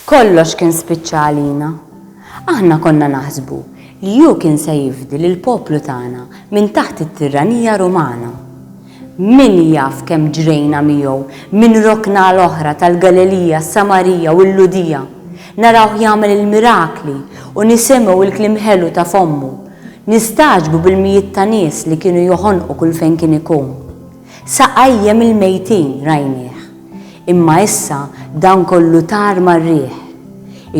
Kollox kien spiċċa għalina. Aħna konna naħsbu li ju kien se jifdi lill-poplu tagħna minn taħt it-tiranija Rumana. Min jaf kemm ġrejna miegħu minn rokna l-oħra tal-Galilija, Samarija u l-Ludija. Narawh jagħmel il-mirakli u nisimgħu l-kliem ħelu ta' fommu. Nistaġbu bil-mijiet ta' nies li kienu joħonqu kull fejn kien ikun. Saqajjem il-mejtin rajnieh. Imma issa dan kollu tar mar-riħ.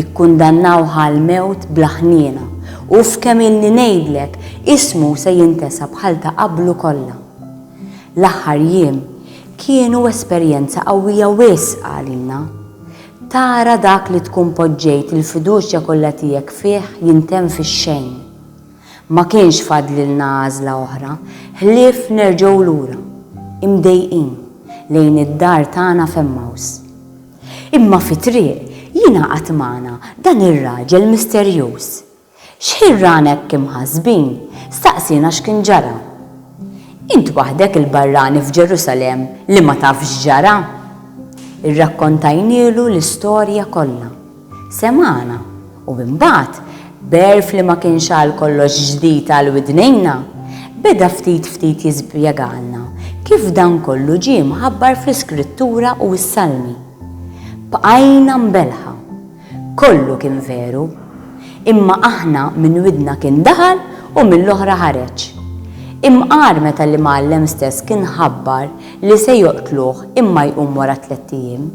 Ikkundannaw għal-mewt blaħnina u f'kemm illi ngħidlek ismu se jintesa bħal ta' qablu kollha. L-aħħar jiem kienu esperjenza qawwija wisqa għalina. Tara dak li tkun poġġejt il-fiduċja kollha tiegħek fih jintemm fix-xejn. Ma kienx fadlilna għażla oħra, ħlief nerġgħu lura, imdejqin lejn id-dar tagħna f'Emmaus. Imma fit-triq jiena qatmana dan ir-raġel misterjuż. X'ħirranek imħassbin, staqsina x'kien ġara. Int waħdek il-barrani f'Ġerusalem li ma tafx ġara. Irrakkontajnielu l-istorja kollha. Semana u imbagħad berf li ma kienx għal kollox ġdid għal widnejna, beda ftit jispjegalna kif dan kollu ġie mħabbar fl-Iskrittura u s-Salmi. Bqajna mbelħa. Kollu kien veru, imma aħna minn widna kien daħal u mill-oħra ħareġ. Imqar meta li mgħallem stess kien ħabbar li se joqtluh imma jqum wara 3 ijiem.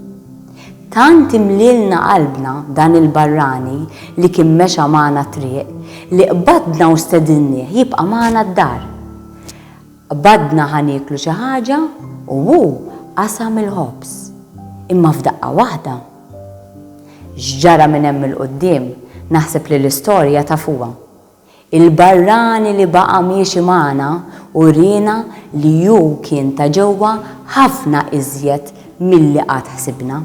Tant imlilna qalbna dan il-barrani li kien mexa magħna triq li qbadna u stedinnieh jibqa' magħna d-dar. Qbadna ħaniklu xi ħaġa u hu qasam il-ħobż. Imma f'daqqa waħda. X'ġara minn hemm il-qudiem naħseb li l-istorja tafuha. Il-barrani li baqa' miexi magħna u rina li ju kien ta' ġewwa ħafna iżjed milli qatt ħsibna.